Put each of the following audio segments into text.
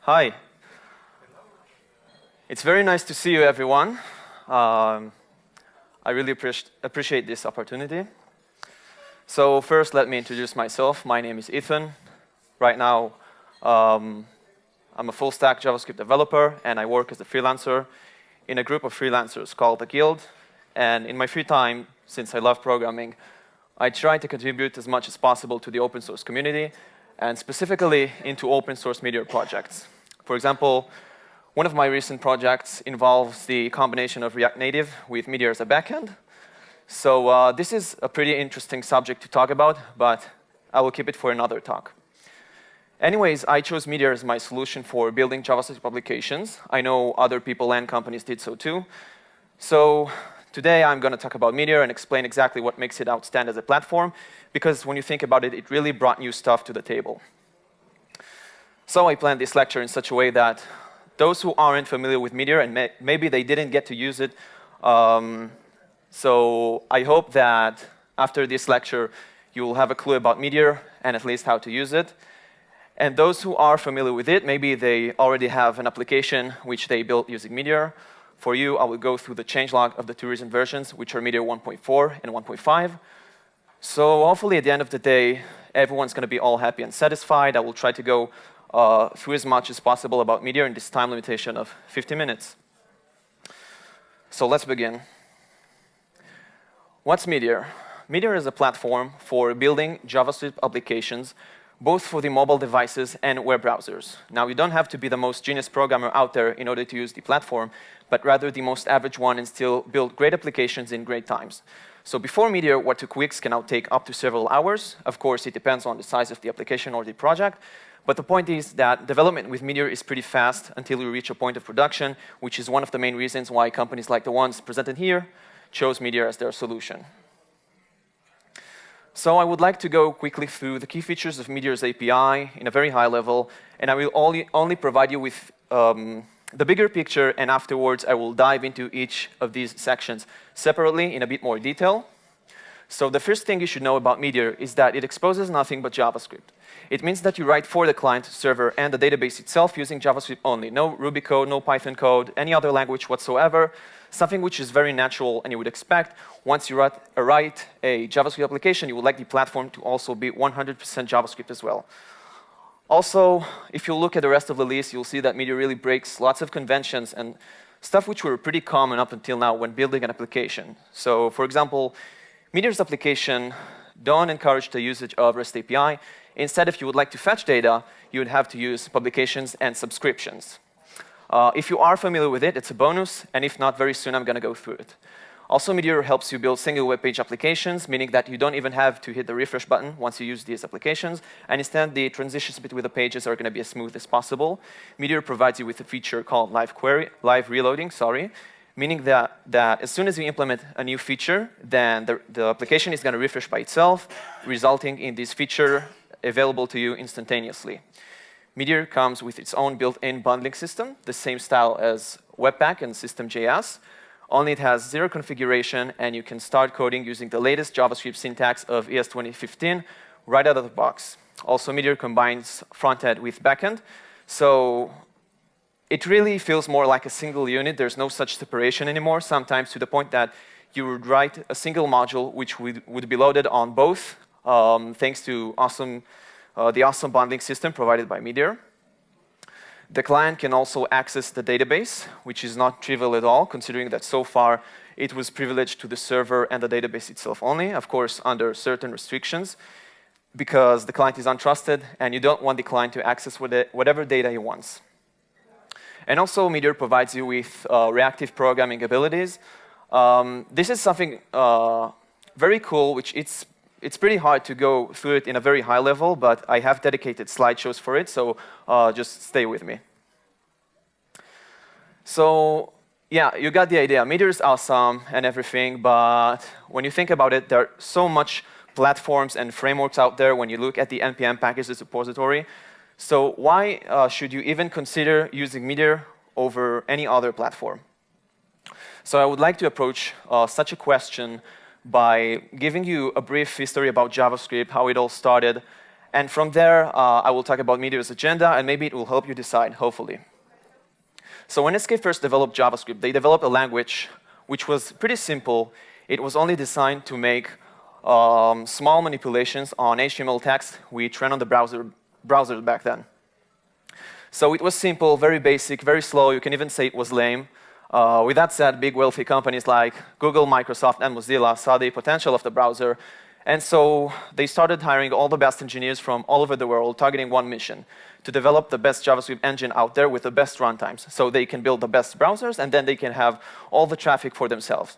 Hi. It's very nice to see you, everyone. I really appreciate this opportunity. So first, let me introduce myself. My name is Eytan. Right now, I'm a full-stack JavaScript developer, and I work as a freelancer in a group of freelancers called the Guild. And in my free time, since I love programming, I try to contribute as much as possible to the open source community, and specifically into open source Meteor projects. For example, one of my recent projects involves the combination of React Native with Meteor as a backend. So this is a pretty interesting subject to talk about, but I will keep it for another talk. Anyways, I chose Meteor as my solution for building JavaScript applications. I know other people and companies did so too. So today I'm going to talk about Meteor and explain exactly what makes it outstand as a platform, because when you think about it, it really brought new stuff to the table. So I planned this lecture in such a way that those who aren't familiar with Meteor, and maybe they didn't get to use it, so I hope that after this lecture, you will have a clue about Meteor and at least how to use it. And those who are familiar with it, maybe they already have an application which they built using Meteor. For you, I will go through the changelog of the two recent versions, which are Meteor 1.4 and 1.5. So hopefully at the end of the day, everyone's going to be all happy and satisfied. I will try to go through as much as possible about Meteor in this time limitation of 50 minutes. So let's begin. What's Meteor? Meteor is a platform for building JavaScript applications, both for the mobile devices and web browsers. Now, you don't have to be the most genius programmer out there in order to use the platform, but rather the most average one and still build great applications in great times. So before Meteor, what took weeks can now take up to several hours. Of course, it depends on the size of the application or the project. But the point is that development with Meteor is pretty fast until we reach a point of production, which is one of the main reasons why companies like the ones presented here chose Meteor as their solution. So I would like to go quickly through the key features of Meteor's API in a very high level, and I will only provide you with the bigger picture, and afterwards I will dive into each of these sections separately in a bit more detail. So the first thing you should know about Meteor is that it exposes nothing but JavaScript. It means that you write for the client, server, and the database itself using JavaScript only. No Ruby code, no Python code, any other language whatsoever. Something which is very natural and you would expect. Once you write a JavaScript application, you would like the platform to also be 100% JavaScript as well. Also, if you look at the rest of the list, you'll see that Meteor really breaks lots of conventions and stuff which were pretty common up until now when building an application. So, for example, Meteor's application don't encourage the usage of REST API. Instead, if you would like to fetch data, you would have to use publications and subscriptions. If you are familiar with it, it's a bonus, and if not, very soon I'm going to go through it. Also, Meteor helps you build single web page applications, meaning that you don't even have to hit the refresh button once you use these applications, and instead the transitions between the pages are going to be as smooth as possible. Meteor provides you with a feature called live reloading, meaning that as soon as you implement a new feature, then the application is going to refresh by itself, resulting in this feature available to you instantaneously. Meteor comes with its own built-in bundling system, the same style as Webpack and System.js, only it has zero configuration, and you can start coding using the latest JavaScript syntax of ES 2015 right out of the box. Also, Meteor combines front-end with back-end, so it really feels more like a single unit. There's no such separation anymore, sometimes to the point that you would write a single module which would be loaded on both, thanks to the awesome bundling system provided by Meteor. The client can also access the database, which is not trivial at all, considering that so far it was privileged to the server and the database itself only, of course, under certain restrictions, because the client is untrusted, and you don't want the client to access whatever data he wants. And also, Meteor provides you with reactive programming abilities. This is something very cool, which it's pretty hard to go through it in a very high level, but I have dedicated slideshows for it, so just stay with me. So yeah, you got the idea. Meteor is awesome and everything, but when you think about it, there are so much platforms and frameworks out there when you look at the NPM packages repository. So why should you even consider using Meteor over any other platform? So I would like to approach such a question by giving you a brief history about JavaScript, how it all started, And from there, I will talk about Meteor's agenda, and maybe it will help you decide, hopefully. So when Netscape first developed JavaScript, they developed a language which was pretty simple. It was only designed to make small manipulations on HTML text which ran on the browser back then. So it was simple, very basic, very slow. You can even say it was lame. With that said, big wealthy companies like Google, Microsoft, and Mozilla saw the potential of the browser. And so they started hiring all the best engineers from all over the world, targeting one mission: to develop the best JavaScript engine out there with the best runtimes, so they can build the best browsers, and then they can have all the traffic for themselves.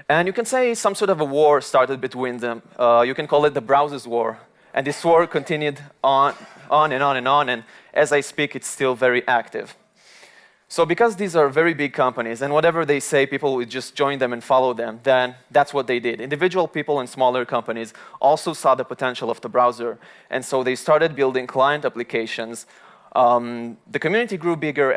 And you can say some sort of a war started between them. You can call it the browsers war. And this war continued on and on and on, and as I speak, it's still very active. So because these are very big companies, and whatever they say, people would just join them and follow them, then that's what they did. Individual people in smaller companies also saw the potential of the browser, and so they started building client applications. The community grew bigger,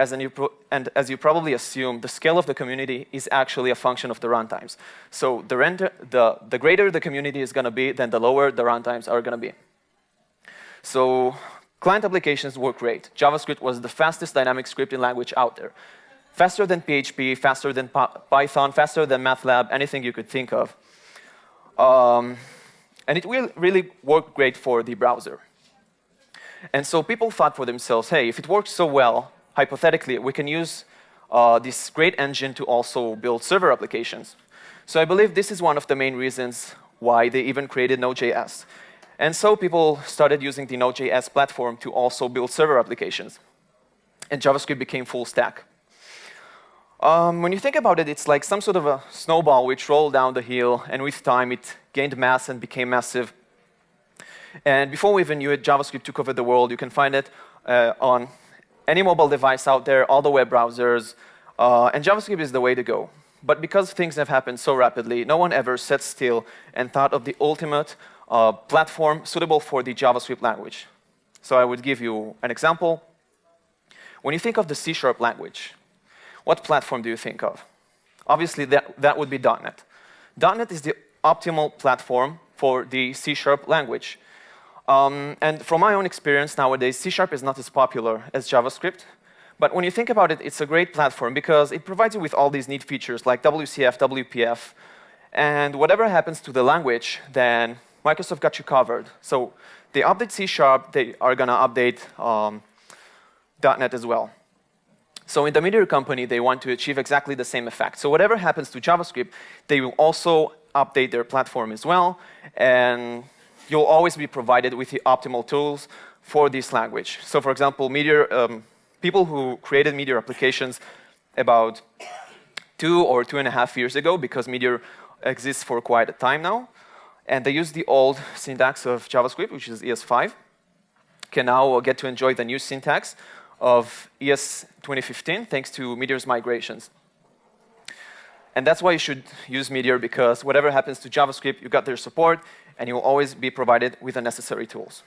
and as you probably assume, the scale of the community is actually a function of the runtimes. So the greater the community is going to be, then the lower the runtimes are going to be. So client applications work great. JavaScript was the fastest dynamic scripting language out there. Faster than PHP, faster than Python, faster than MATLAB, anything you could think of. And it will really work great for the browser. And so people thought for themselves, hey, if it works so well, hypothetically, we can use this great engine to also build server applications. So I believe this is one of the main reasons why they even created Node.js. And so people started using the Node.js platform to also build server applications. And JavaScript became full stack. When you think about it, it's like some sort of a snowball which rolled down the hill, and with time it gained mass and became massive. And before we even knew it, JavaScript took over the world. You can find it on any mobile device out there, all the web browsers, and JavaScript is the way to go. But because things have happened so rapidly, no one ever sat still and thought of the ultimate platform suitable for the JavaScript language. So I would give you an example. When you think of the C# language, what platform do you think of? Obviously, that would be .NET. .NET is the optimal platform for the C# language. And from my own experience nowadays, C# is not as popular as JavaScript. But when you think about it, it's a great platform because it provides you with all these neat features like WCF, WPF. And whatever happens to the language, then Microsoft got you covered. So they update C#, they are going to update .NET as well. So in the Meteor company, they want to achieve exactly the same effect. So whatever happens to JavaScript, they will also update their platform as well. And you'll always be provided with the optimal tools for this language. So for example, Meteor, people who created Meteor applications about 2 or 2.5 years ago, because Meteor exists for quite a time now, and they use the old syntax of JavaScript, which is ES5, can now get to enjoy the new syntax of ES 2015, thanks to Meteor's migrations. And that's why you should use Meteor, because whatever happens to JavaScript, you got their support, and you'll always be provided with the necessary tools.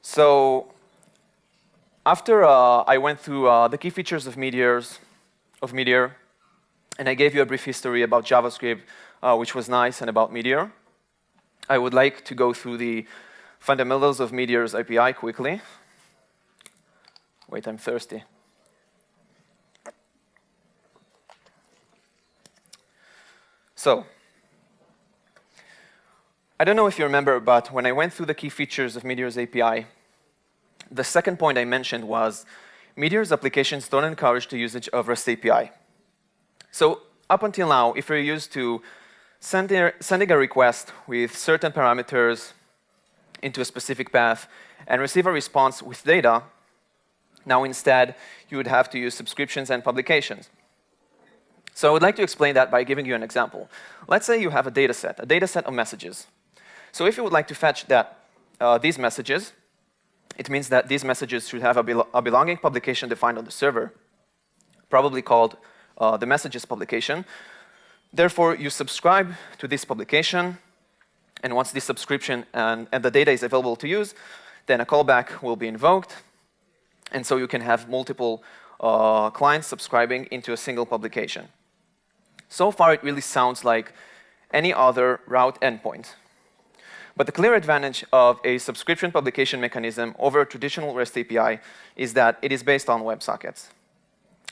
So after I went through the key features of Meteor, and I gave you a brief history about JavaScript, which was nice, and about Meteor, I would like to go through the fundamentals of Meteor's API quickly. Wait, I'm thirsty. So, I don't know if you remember, but when I went through the key features of Meteor's API, the second point I mentioned was Meteor's applications don't encourage the usage of REST API. So up until now, if you're used to sending a request with certain parameters into a specific path and receive a response with data, now instead you would have to use subscriptions and publications. So I would like to explain that by giving you an example. Let's say you have a data set of messages. So if you would like to fetch these messages, it means that these messages should have a belonging publication defined on the server, probably called the messages publication. Therefore, you subscribe to this publication, and once this subscription and the data is available to use, then a callback will be invoked, and so you can have multiple clients subscribing into a single publication. So far, it really sounds like any other route endpoint. But the clear advantage of a subscription publication mechanism over a traditional REST API is that it is based on WebSockets.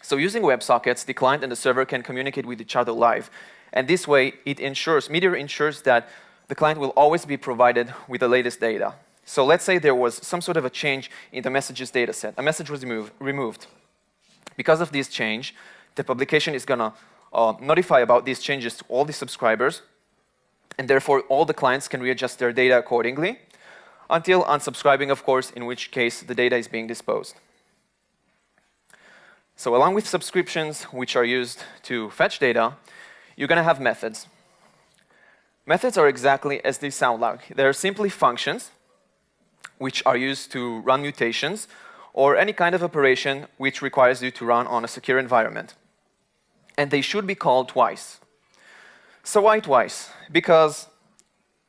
So using WebSockets, the client and the server can communicate with each other live. And this way, Meteor ensures that the client will always be provided with the latest data. So let's say there was some sort of a change in the messages dataset. A message was removed. Because of this change, the publication is going to notify about these changes to all the subscribers, and therefore all the clients can readjust their data accordingly, until unsubscribing, of course, in which case the data is being disposed. So along with subscriptions, which are used to fetch data, you're going to have methods. Methods are exactly as they sound like. They're simply functions which are used to run mutations or any kind of operation which requires you to run on a secure environment. And they should be called twice. So why twice? Because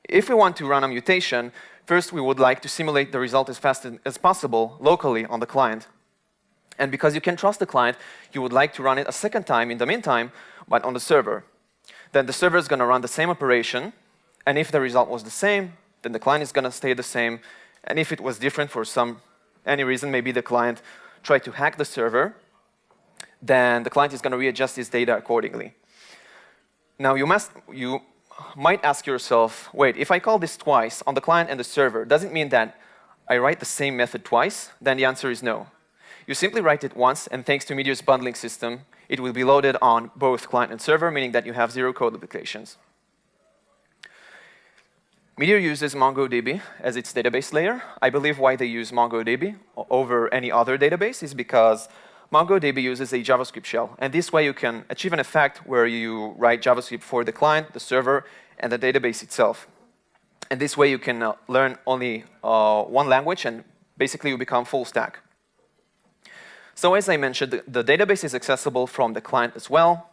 if we want to run a mutation, first we would like to simulate the result as fast as possible locally on the client. And because you can trust the client, you would like to run it a second time in the meantime, but on the server. Then the server is going to run the same operation, and if the result was the same, then the client is going to stay the same. And if it was different for any reason, maybe the client tried to hack the server, then the client is going to readjust his data accordingly. Now, you might ask yourself, wait, if I call this twice on the client and the server, does it mean that I write the same method twice? Then the answer is no. You simply write it once, and thanks to Meteor's bundling system, it will be loaded on both client and server, meaning that you have zero code duplications. Meteor uses MongoDB as its database layer. I believe why they use MongoDB over any other database is because MongoDB uses a JavaScript shell. And this way you can achieve an effect where you write JavaScript for the client, the server, and the database itself. And this way you can learn only one language, and basically you become full stack. So as I mentioned, the database is accessible from the client as well,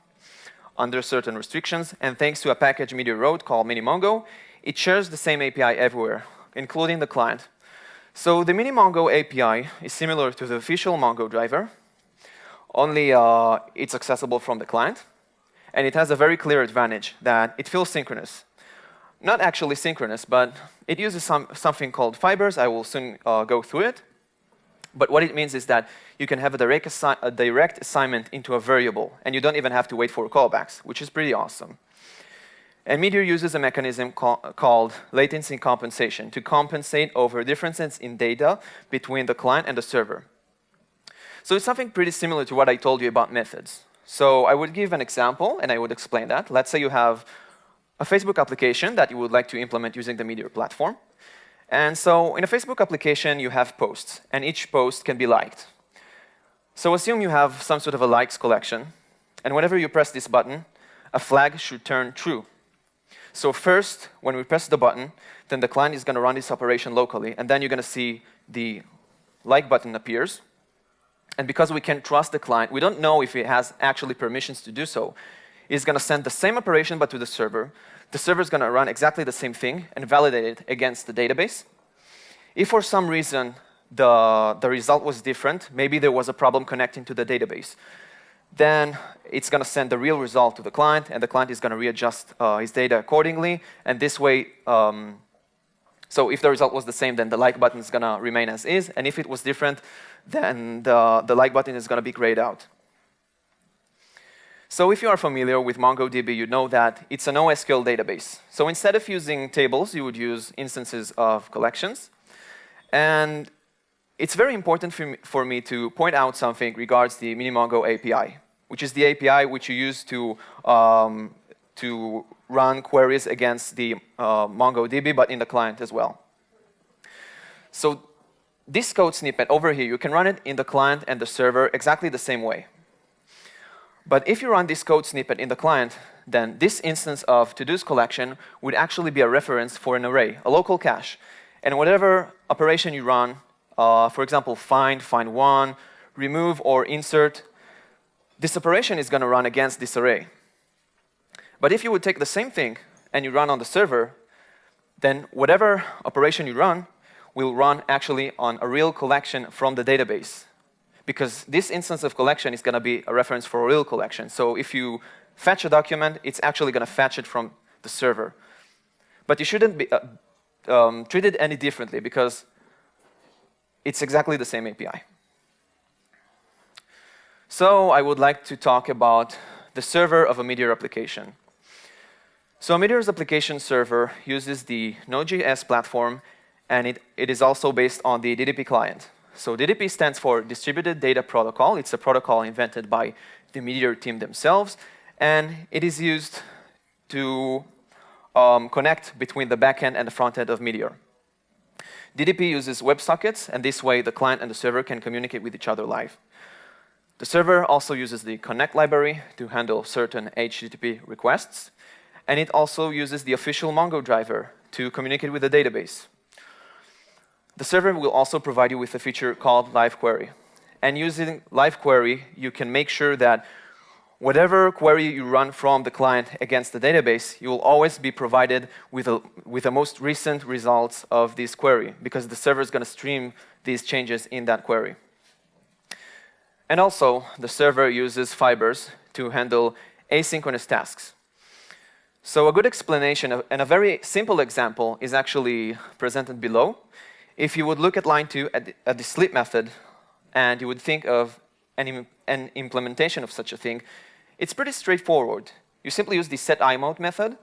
under certain restrictions. And thanks to a package Meteor wrote called MiniMongo, it shares the same API everywhere, including the client. So the MiniMongo API is similar to the official Mongo driver, only it's accessible from the client. And it has a very clear advantage that it feels synchronous. Not actually synchronous, but it uses something called fibers. I will soon go through it. But what it means is that you can have a direct assignment into a variable, and you don't even have to wait for callbacks, which is pretty awesome. And Meteor uses a mechanism called latency compensation to compensate over differences in data between the client and the server. So it's something pretty similar to what I told you about methods. So I would give an example, and I would explain that. Let's say you have a Facebook application that you would like to implement using the Meteor platform. And so in a Facebook application, you have posts, and each post can be liked. So assume you have some sort of a likes collection, and whenever you press this button, a flag should turn true. So first, when we press the button, then the client is going to run this operation locally, and then you're going to see the like button appears. And because we can trust the client, we don't know if it has actually permissions to do so. It's going to send the same operation, but to the server. The server is going to run exactly the same thing and validate it against the database. If for some reason the result was different, maybe there was a problem connecting to the database, then it's going to send the real result to the client, and the client is going to readjust his data accordingly. And this way, so if the result was the same, then the like button is going to remain as is. And if it was different, then the like button is going to be grayed out. So if you are familiar with MongoDB, you know that it's an NoSQL database. So instead of using tables, you would use instances of collections. And it's very important for me to point out something regards the MiniMongo API, which is the API which you use to run queries against the MongoDB, but in the client as well. So this code snippet over here, you can run it in the client and the server exactly the same way. But if you run this code snippet in the client, then this instance of to-dos collection would actually be a reference for an array, a local cache. And whatever operation you run, for example, find one, remove, or insert, this operation is going to run against this array. But if you would take the same thing and you run on the server, then whatever operation you run will run actually on a real collection from the database. Because this instance of collection is going to be a reference for a real collection. So if you fetch a document, it's actually going to fetch it from the server. But you shouldn't treat it any differently because it's exactly the same API. So I would like to talk about the server of a Meteor application. So Meteor's application server uses the Node.js platform, and it is also based on the DDP client. So DDP stands for Distributed Data Protocol. It's a protocol invented by the Meteor team themselves, and it is used to connect between the backend and the frontend of Meteor. DDP uses WebSockets, and this way the client and the server can communicate with each other live. The server also uses the Connect library to handle certain HTTP requests, and it also uses the official Mongo driver to communicate with the database. The server will also provide you with a feature called Live Query. And using Live Query, you can make sure that whatever query you run from the client against the database, you will always be provided with the most recent results of this query, because the server is going to stream these changes in that query. And also, the server uses fibers to handle asynchronous tasks. So a good explanation and a very simple example is actually presented below. If you would look at line 2 at the sleep method, and you would think of an implementation of such a thing, it's pretty straightforward. You simply use the setImode method,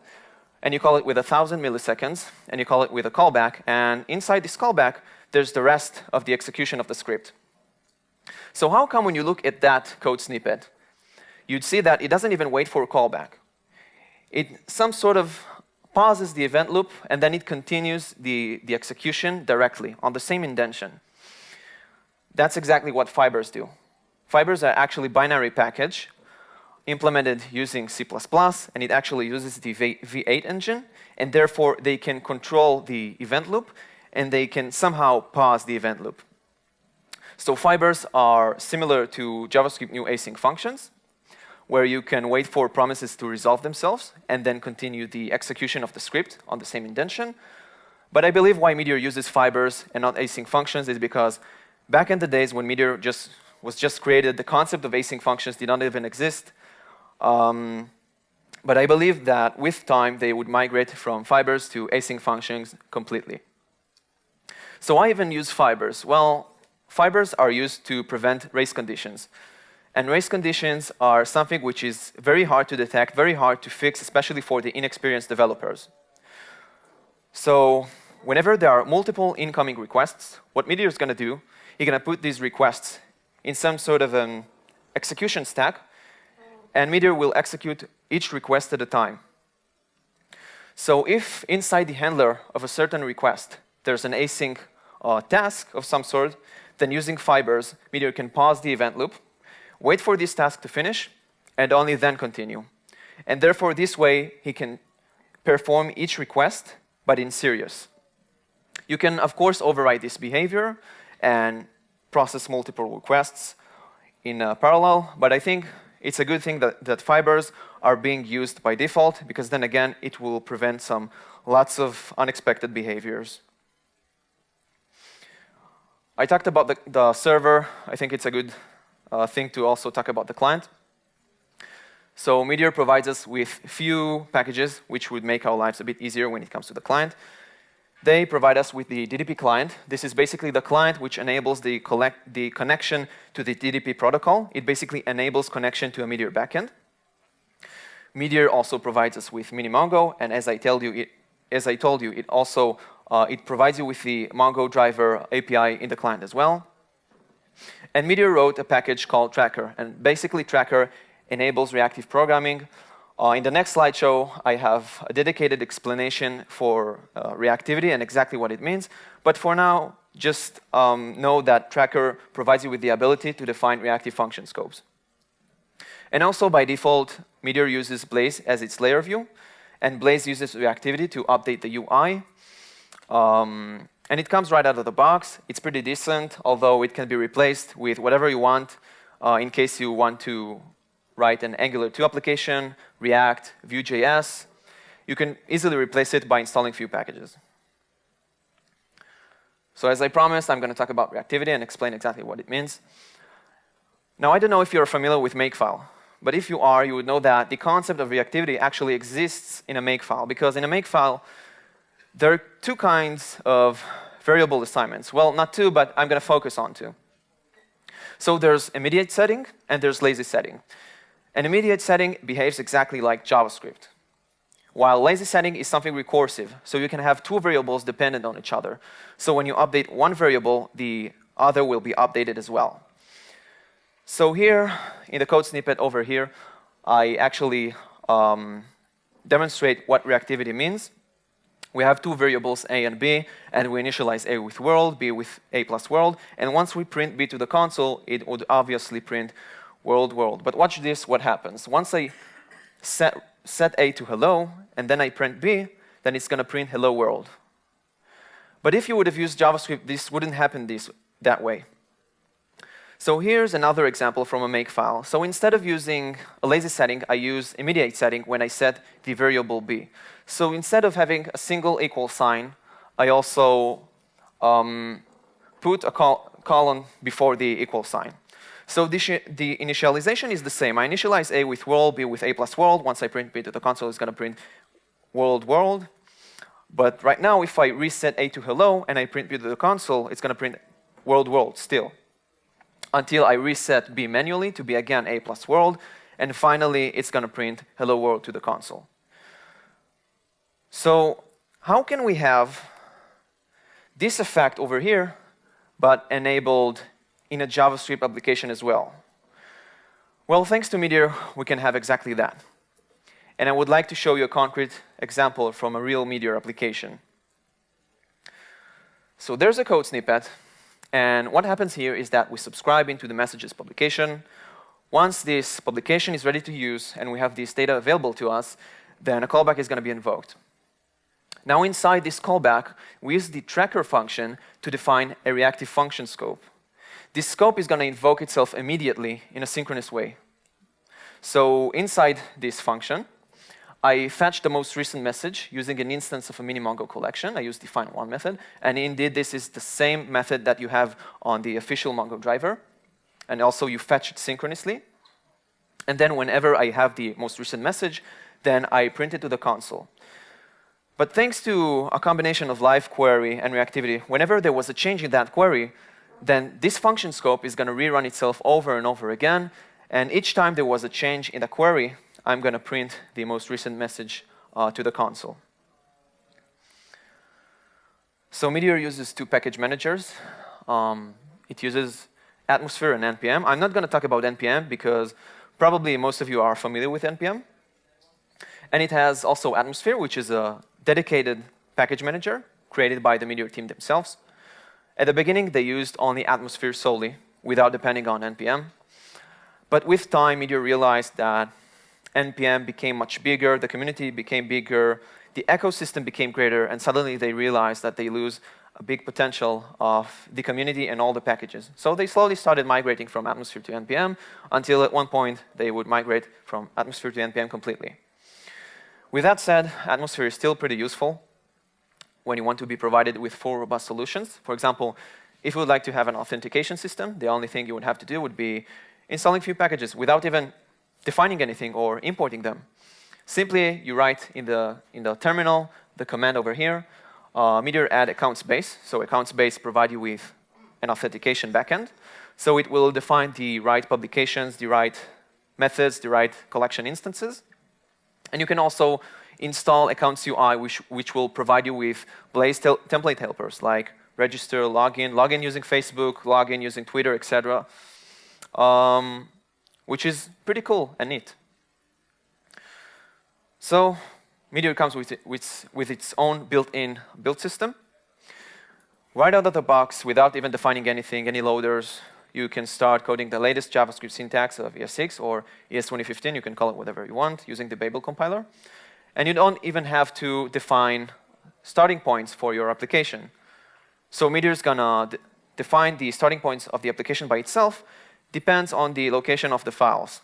and you call it with 1,000 milliseconds, and you call it with a callback, and inside this callback, there's the rest of the execution of the script. So how come when you look at that code snippet, you'd see that it doesn't even wait for a callback? It some sort of pauses the event loop, and then it continues the execution directly on the same indentation. That's exactly what fibers do. Fibers are actually binary package implemented using C++, and it actually uses the V8 engine, and therefore they can control the event loop, and they can somehow pause the event loop. So fibers are similar to JavaScript new async functions, where you can wait for promises to resolve themselves and then continue the execution of the script on the same indentation. But I believe why Meteor uses fibers and not async functions is because back in the days when Meteor was just created, the concept of async functions did not even exist. But I believe that with time, they would migrate from fibers to async functions completely. So why even use fibers? Well, fibers are used to prevent race conditions. And race conditions are something which is very hard to detect, very hard to fix, especially for the inexperienced developers. So whenever there are multiple incoming requests, what Meteor is going to do, he's going to put these requests in some sort of an execution stack, and Meteor will execute each request at a time. So if inside the handler of a certain request, there's an async task of some sort, then using fibers, Meteor can pause the event loop, wait for this task to finish, and only then continue. And therefore, this way, he can perform each request, but in series. You can, of course, override this behavior and process multiple requests in parallel, but I think it's a good thing that fibers are being used by default, because then again, it will prevent lots of unexpected behaviors. I talked about the server. I think it's a good thing to also talk about the client. So Meteor provides us with few packages which would make our lives a bit easier when it comes to the client. They provide us with the DDP client. This is basically the client which enables the connection to the DDP protocol. It basically enables connection to a Meteor backend. Meteor also provides us with mini-Mongo, and as I told you, it also it provides you with the Mongo driver API in the client as well. And Meteor wrote a package called Tracker, and basically Tracker enables reactive programming. In the next slideshow, I have a dedicated explanation for reactivity and exactly what it means. But for now, just know that Tracker provides you with the ability to define reactive function scopes. And also, by default, Meteor uses Blaze as its layer view, and Blaze uses reactivity to update the UI. And it comes right out of the box. It's pretty decent, although it can be replaced with whatever you want in case you want to write an Angular 2 application, React, Vue.js. You can easily replace it by installing few packages. So as I promised, I'm going to talk about reactivity and explain exactly what it means. Now, I don't know if you're familiar with Makefile, but if you are, you would know that the concept of reactivity actually exists in a Makefile, because in a Makefile, There are two kinds of variable assignments. Well, not two, but I'm going to focus on two. So there's immediate setting and there's lazy setting. An immediate setting behaves exactly like JavaScript, while lazy setting is something recursive. So you can have two variables dependent on each other. So when you update one variable, the other will be updated as well. So here, in the code snippet over here, I actually demonstrate what reactivity means. We have two variables, a and b, and we initialize a with world, b with a plus world. And once we print b to the console, it would obviously print world, world. But watch this, what happens. Once I set a to hello, and then I print b, then it's going to print hello world. But if you would have used JavaScript, this wouldn't happen that way. So here's another example from a makefile. So instead of using a lazy setting, I use immediate setting when I set the variable b. So instead of having a single equal sign, I also put a colon before the equal sign. So the initialization is the same. I initialize a with world, b with a plus world. Once I print b to the console, it's going to print world, world. But right now, if I reset a to hello and I print b to the console, it's going to print world, world still, until I reset b manually to be again a plus world, and finally it's going to print hello world to the console. So how can we have this effect over here, but enabled in a JavaScript application as well? Well, thanks to Meteor, we can have exactly that. And I would like to show you a concrete example from a real Meteor application. So there's a code snippet. And what happens here is that we subscribe into the messages publication. Once this publication is ready to use and we have this data available to us, then a callback is going to be invoked. Now inside this callback, we use the tracker function to define a reactive function scope. This scope is going to invoke itself immediately in a synchronous way. So inside this function, I fetch the most recent message using an instance of a mini Mongo collection. I use define1 method. And indeed, this is the same method that you have on the official Mongo driver. And also, you fetch it synchronously. And then whenever I have the most recent message, then I print it to the console. But thanks to a combination of live query and reactivity, whenever there was a change in that query, then this function scope is going to rerun itself over and over again. And each time there was a change in the query, I'm going to print the most recent message to the console. So Meteor uses two package managers. It uses Atmosphere and NPM. I'm not going to talk about NPM because probably most of you are familiar with NPM. And it has also Atmosphere, which is a dedicated package manager created by the Meteor team themselves. At the beginning, they used only Atmosphere solely without depending on NPM. But with time, Meteor realized that NPM became much bigger, the community became bigger, the ecosystem became greater, and suddenly they realized that they lose a big potential of the community and all the packages. So they slowly started migrating from Atmosphere to NPM until at one point they would migrate from Atmosphere to NPM completely. With that said, Atmosphere is still pretty useful when you want to be provided with full robust solutions. For example, if you would like to have an authentication system, the only thing you would have to do would be installing a few packages without even defining anything or importing them. Simply, you write in the terminal the command over here, Meteor add accounts base. So accounts base provide you with an authentication backend. So it will define the right publications, the right methods, the right collection instances. And you can also install accounts UI, which will provide you with Blaze template helpers like register, login using Facebook, login using Twitter, etc. Which is pretty cool and neat. So Meteor comes with its own built-in build system. Right out of the box, without even defining anything, any loaders, you can start coding the latest JavaScript syntax of ES6 or ES 2015. You can call it whatever you want using the Babel compiler. And you don't even have to define starting points for your application. So Meteor is going to define the starting points of the application by itself. Depends on the location of the files.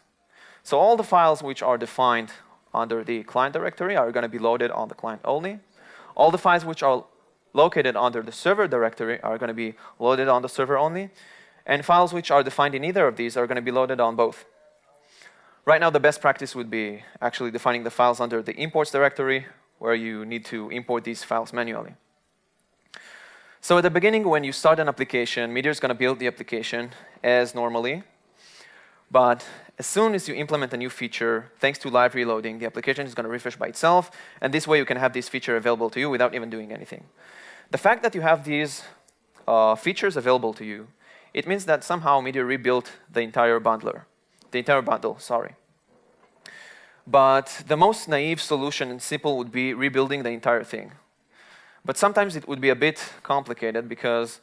So all the files which are defined under the client directory are going to be loaded on the client only. All the files which are located under the server directory are going to be loaded on the server only. And files which are defined in either of these are going to be loaded on both. Right now, the best practice would be actually defining the files under the imports directory where you need to import these files manually. So at the beginning, when you start an application, Meteor is going to build the application as normally. But as soon as you implement a new feature, thanks to live reloading, the application is going to refresh by itself. And this way, you can have this feature available to you without even doing anything. The fact that you have these features available to you, it means that somehow Meteor rebuilt the entire bundle, sorry. But the most naive solution and simple would be rebuilding the entire thing. But sometimes it would be a bit complicated because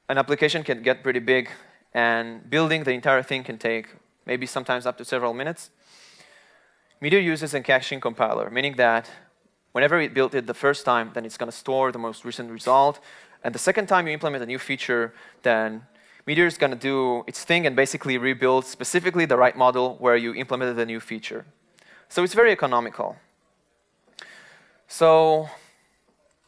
an application can get pretty big, and building the entire thing can take maybe sometimes up to several minutes. Meteor uses a caching compiler, meaning that whenever it built it the first time, then it's going to store the most recent result. And the second time you implement a new feature, then Meteor is going to do its thing and basically rebuild specifically the right model where you implemented the new feature. So it's very economical. So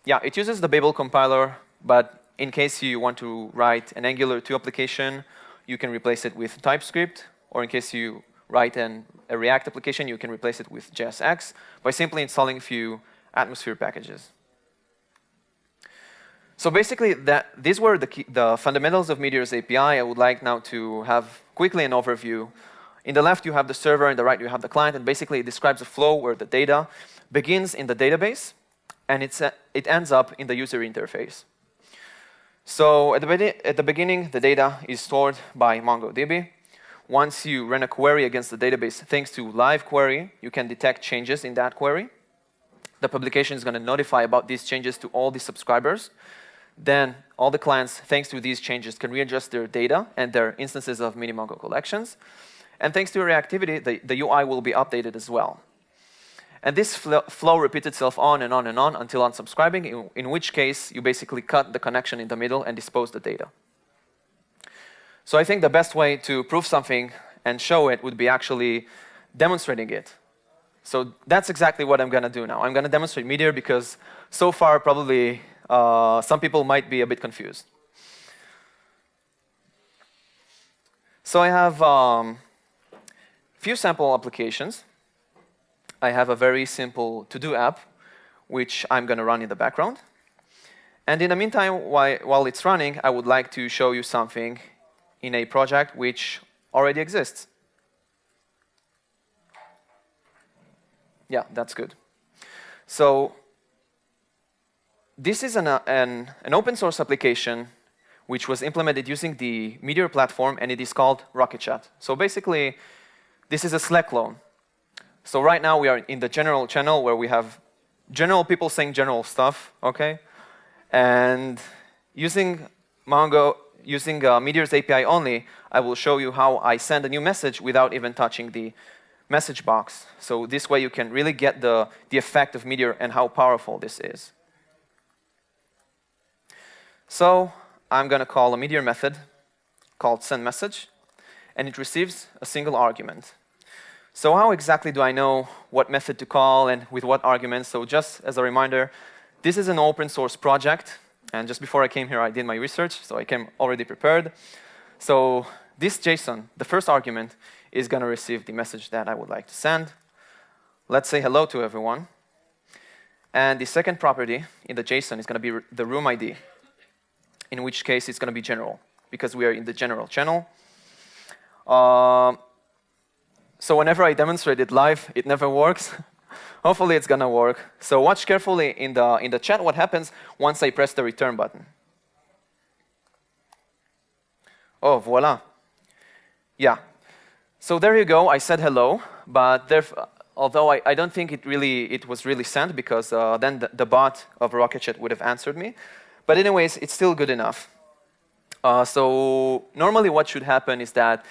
yeah, it uses the Babel compiler, but in case you want to write an Angular 2 application, you can replace it with TypeScript, or in case you write a React application, you can replace it with JSX by simply installing a few Atmosphere packages. So basically, these were the fundamentals of Meteor's API. I would like now to have quickly an overview. In the left, you have the server, in the right, you have the client, and basically it describes a flow where the data begins in the database, and it ends up in the user interface. So at the beginning, the data is stored by MongoDB. Once you run a query against the database, thanks to live query, you can detect changes in that query. The publication is going to notify about these changes to all the subscribers. Then all the clients, thanks to these changes, can readjust their data and their instances of mini-Mongo collections. And thanks to reactivity, the UI will be updated as well. And this flow repeats itself on and on and on until unsubscribing, in which case you basically cut the connection in the middle and dispose the data. So I think the best way to prove something and show it would be actually demonstrating it. So that's exactly what I'm going to do now. I'm going to demonstrate Meteor because so far probably some people might be a bit confused. So I have a few sample applications. I have a very simple to-do app, which I'm going to run in the background. And in the meantime, while it's running, I would like to show you something in a project which already exists. Yeah, that's good. So this is an open source application which was implemented using the Meteor platform, and it is called Rocket Chat. So basically, this is a Slack clone. So right now we are in the general channel where we have general people saying general stuff, okay? And using Meteor's API only, I will show you how I send a new message without even touching the message box. So this way you can really get the effect of Meteor and how powerful this is. So I'm going to call a Meteor method called sendMessage, and it receives a single argument. So how exactly do I know what method to call and with what arguments? So just as a reminder, this is an open source project. And just before I came here, I did my research, so I came already prepared. So this JSON, the first argument, is going to receive the message that I would like to send. Let's say hello to everyone. And the second property in the JSON is going to be the room ID, in which case it's going to be general, because we are in the general channel. So whenever I demonstrate it live, it never works. Hopefully it's going to work. So watch carefully in the chat what happens once I press the return button. Oh, voila. Yeah. So there you go. I said hello, but although I don't think it was really sent, because then the bot of Rocket Chat would have answered me. But anyways, it's still good enough. So normally what should happen is that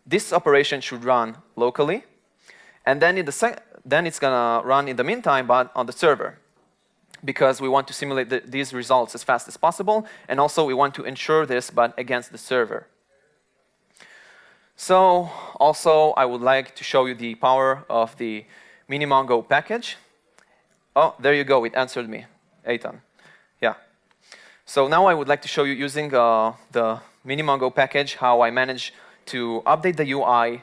this operation should run locally, and then it's going to run in the meantime, but on the server, because we want to simulate these results as fast as possible, and also we want to ensure this, but against the server. So also, I would like to show you the power of the mini-Mongo package. Oh, there you go. It answered me, Eytan. Yeah. So now I would like to show you using the mini-Mongo package how I manage to update the UI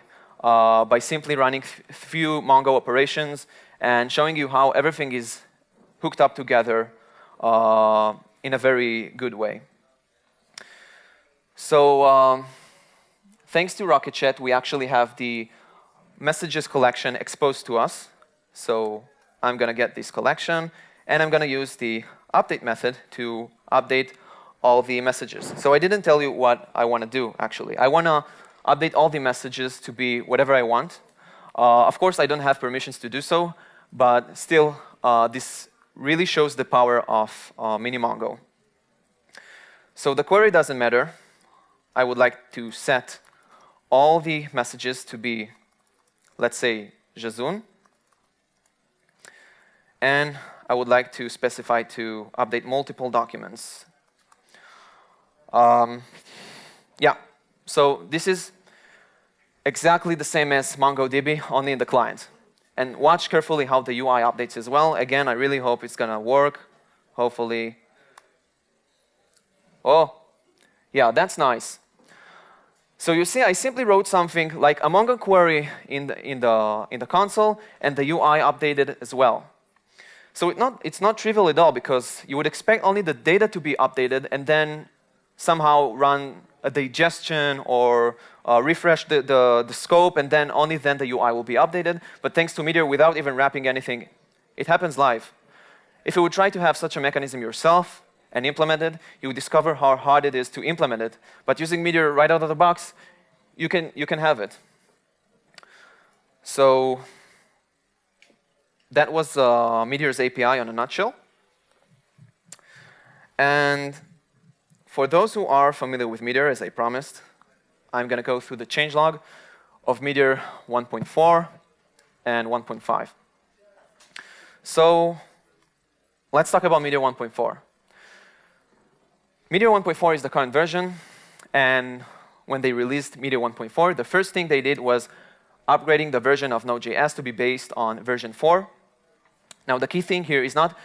by simply running few Mongo operations and showing you how everything is hooked up together in a very good way. So thanks to Rocket.Chat, we actually have the messages collection exposed to us. So I'm going to get this collection, and I'm going to use the update method to update all the messages. So I didn't tell you what I want to do, actually. I want to update all the messages to be whatever I want. Of course, I don't have permissions to do so, but still, this really shows the power of mini-Mongo. So the query doesn't matter. I would like to set all the messages to be, let's say, Jason. And I would like to specify to update multiple documents. Yeah, so this is exactly the same as MongoDB, only in the client. And watch carefully how the UI updates as well. Again, I really hope it's going to work, hopefully. Oh, yeah, that's nice. So you see, I simply wrote something like a Mongo query in the console, and the UI updated as well. So it's not trivial at all, because you would expect only the data to be updated and then somehow run a digestion or refresh the scope, and then only then the UI will be updated. But thanks to Meteor, without even wrapping anything, it happens live. If you would try to have such a mechanism yourself and implement it, you would discover how hard it is to implement it. But using Meteor right out of the box, you can have it. So that was Meteor's API on a nutshell. And for those who are familiar with Meteor, as I promised, I'm going to go through the changelog of Meteor 1.4 and 1.5. So let's talk about Meteor 1.4. Meteor 1.4 is the current version, and when they released Meteor 1.4, the first thing they did was upgrading the version of Node.js to be based on version 4. Now, the key thing here is not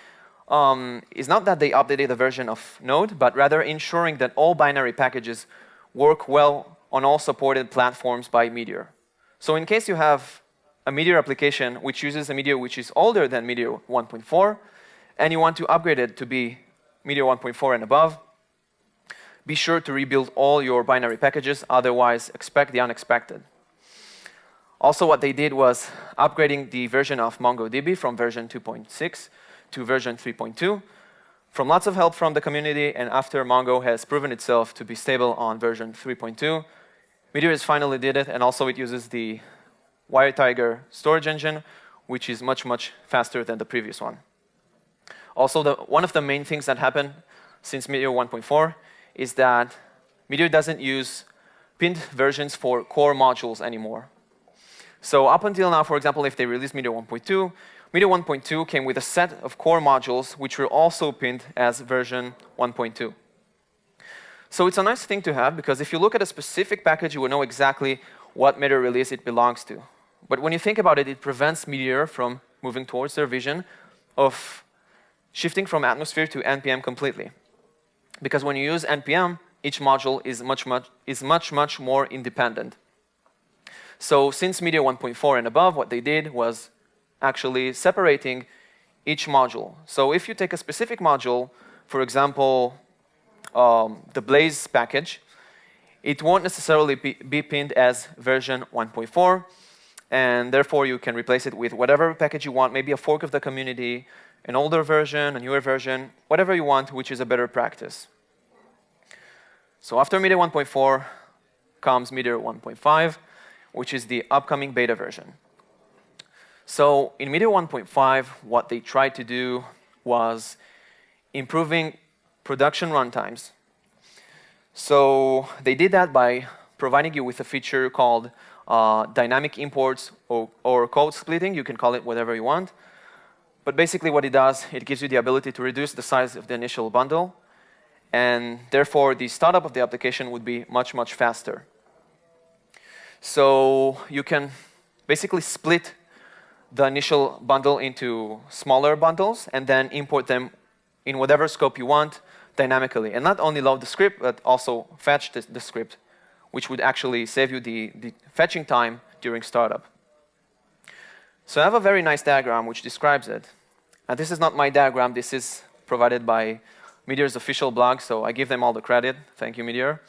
that they updated the version of Node, but rather ensuring that all binary packages work well on all supported platforms by Meteor. So in case you have a Meteor application which uses a Meteor which is older than Meteor 1.4, and you want to upgrade it to be Meteor 1.4 and above, be sure to rebuild all your binary packages, otherwise expect the unexpected. Also, what they did was upgrading the version of MongoDB from version 2.6 to version 3.2. From lots of help from the community, and after Mongo has proven itself to be stable on version 3.2, Meteor has finally did it, and also it uses the WireTiger storage engine, which is much, much faster than the previous one. Also, one of the main things that happened since Meteor 1.4 is that Meteor doesn't use pinned versions for core modules anymore. So up until now, for example, if they released Meteor 1.2, Meteor 1.2 came with a set of core modules which were also pinned as version 1.2. So it's a nice thing to have, because if you look at a specific package, you will know exactly what Meteor release it belongs to. But when you think about it, it prevents Meteor from moving towards their vision of shifting from Atmosphere to NPM completely. Because when you use NPM, each module is much more independent. So since Meteor 1.4 and above, what they did was actually separating each module. So if you take a specific module, for example, the Blaze package, it won't necessarily be pinned as version 1.4, and therefore you can replace it with whatever package you want, maybe a fork of the community, an older version, a newer version, whatever you want, which is a better practice. So after Meteor 1.4 comes Meteor 1.5, which is the upcoming beta version. So in Meteor 1.5, what they tried to do was improving production runtimes. So they did that by providing you with a feature called dynamic imports or code splitting. You can call it whatever you want. But basically what it does, it gives you the ability to reduce the size of the initial bundle, and therefore the startup of the application would be much, much faster. So you can basically split the initial bundle into smaller bundles and then import them in whatever scope you want dynamically. And not only load the script, but also fetch the script, which would actually save you the fetching time during startup. So I have a very nice diagram which describes it. And this is not my diagram. This is provided by Meteor's official blog, so I give them all the credit. Thank you, Meteor.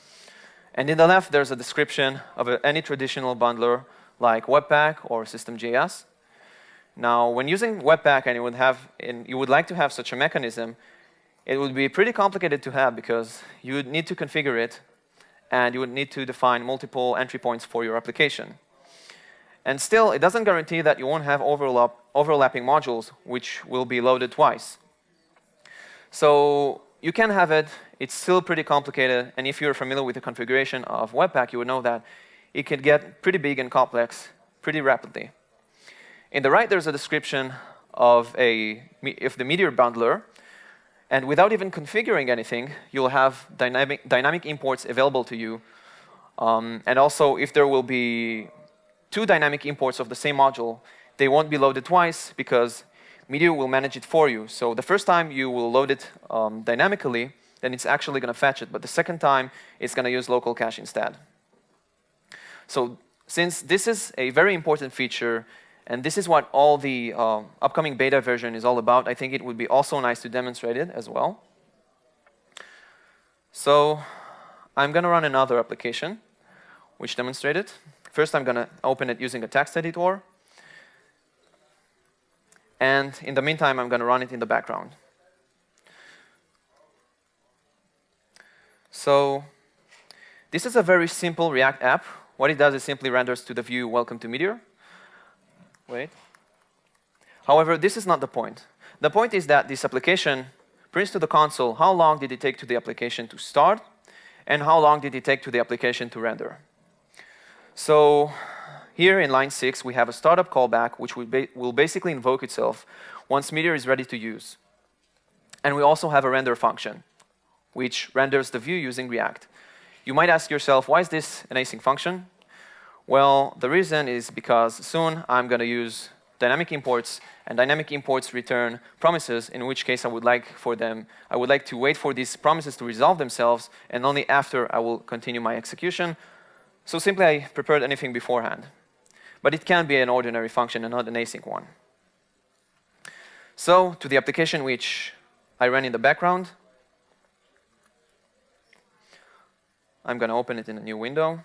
And in the left, there's a description of any traditional bundler like Webpack or System.js. Now, when using Webpack and you would like to have such a mechanism, it would be pretty complicated to have because you would need to configure it and you would need to define multiple entry points for your application. And still, it doesn't guarantee that you won't have overlapping modules which will be loaded twice. So you can have it. It's still pretty complicated. And if you're familiar with the configuration of Webpack, you would know that it can get pretty big and complex pretty rapidly. In the right, there's a description of the Meteor bundler. And without even configuring anything, you'll have dynamic imports available to you. And also, if there will be 2 dynamic imports of the same module, they won't be loaded twice because Meteor will manage it for you. So the first time you will load it dynamically, then it's actually going to fetch it. But the second time, it's going to use local cache instead. So since this is a very important feature, and this is what all the upcoming beta version is all about, I think it would be also nice to demonstrate it as well. So I'm going to run another application which demonstrates it. First, I'm going to open it using a text editor. And in the meantime, I'm going to run it in the background. So this is a very simple React app. What it does is simply renders to the view, welcome to Meteor. Wait. However, this is not the point. The point is that this application prints to the console how long did it take to the application to start and how long did it take to the application to render. So here in line 6, we have a startup callback which will basically invoke itself once Meteor is ready to use. And we also have a render function which renders the view using React. You might ask yourself, why is this an async function? Well, the reason is because soon I'm going to use dynamic imports, and dynamic imports return promises, in which case I would like to wait for these promises to resolve themselves, and only after I will continue my execution. So simply I prepared anything beforehand. But it can be an ordinary function and not an async one. So to the application which I ran in the background, I'm going to open it in a new window.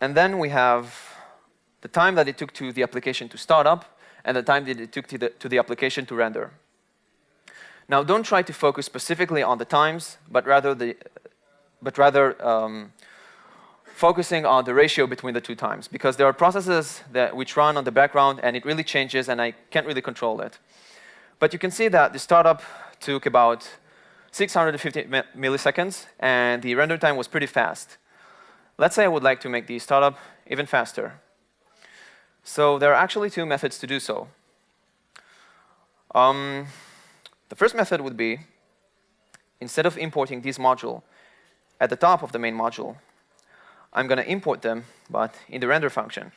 And then we have the time that it took to the application to start up and the time that it took to the application to render. Now, don't try to focus specifically on the times, but rather focusing on the ratio between the 2 times, because there are processes which run on the background, and it really changes, and I can't really control it. But you can see that the startup took about 650 milliseconds, and the render time was pretty fast. Let's say I would like to make the startup even faster. So there are actually 2 methods to do so. The first method would be, instead of importing this module at the top of the main module, I'm going to import them, but in the render function.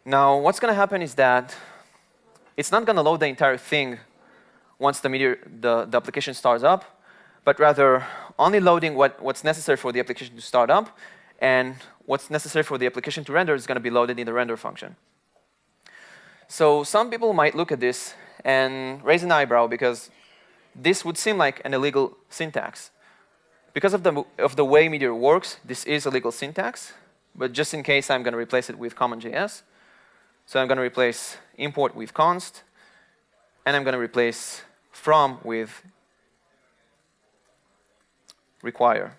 Now, what's going to happen is that it's not going to load the entire thing once the application starts up, but rather only loading what's necessary for the application to start up, and what's necessary for the application to render is going to be loaded in the render function. So some people might look at this and raise an eyebrow because this would seem like an illegal syntax. Because of the way Meteor works, this is a legal syntax, but just in case, I'm going to replace it with common.js. So I'm going to replace import with const, and I'm going to replace from with require.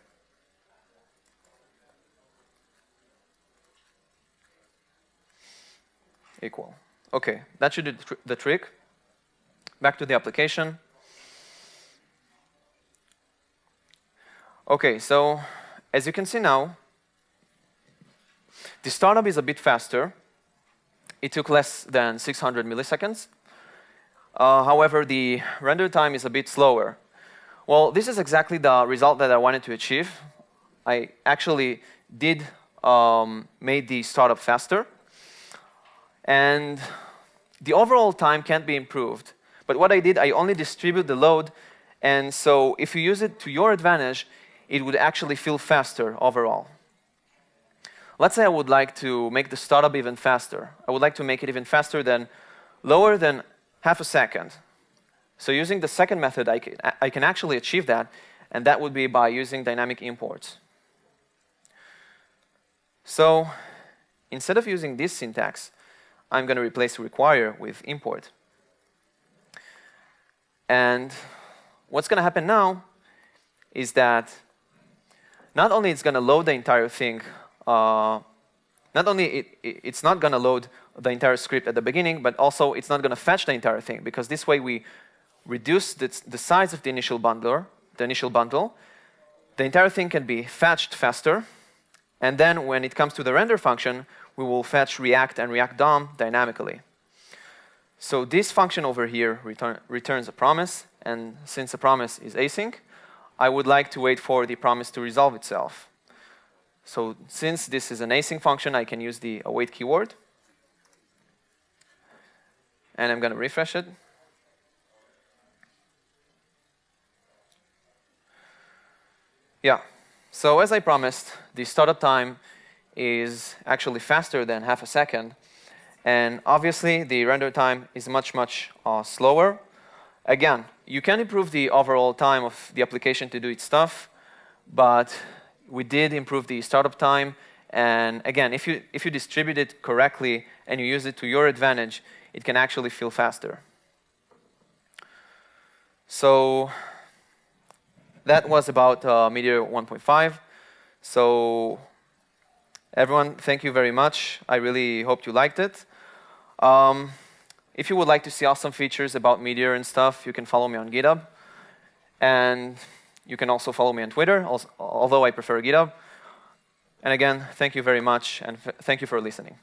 Equal. OK, that should do the trick. Back to the application. OK, so as you can see now, the startup is a bit faster. It took less than 600 milliseconds. However, the render time is a bit slower. Well, this is exactly the result that I wanted to achieve. I actually did made the startup faster. And the overall time can't be improved. But what I did, I only distribute the load. And so if you use it to your advantage, it would actually feel faster overall. Let's say I would like to make the startup even faster. I would like to make it even faster than lower than half a second. So using the second method, I can actually achieve that, and that would be by using dynamic imports. So instead of using this syntax, I'm going to replace require with import. And what's going to happen now is that not only it's going to load the entire thing, not only it's not going to load the entire script at the beginning, but also it's not going to fetch the entire thing, because this way we reduce the size of the initial bundle. The entire thing can be fetched faster, and then when it comes to the render function, we will fetch React and React DOM dynamically. So this function over here returns a promise, and since the promise is async, I would like to wait for the promise to resolve itself. So since this is an async function, I can use the await keyword, and I'm going to refresh it. Yeah, so as I promised, the startup time is actually faster than half a second. And obviously, the render time is much, much slower. Again, you can improve the overall time of the application to do its stuff, but we did improve the startup time. And again, if you distribute it correctly and you use it to your advantage, it can actually feel faster. So that was about Meteor 1.5. So everyone, thank you very much. I really hope you liked it. If you would like to see awesome features about Meteor and stuff, you can follow me on GitHub. And you can also follow me on Twitter, although I prefer GitHub. And again, thank you very much, and thank you for listening.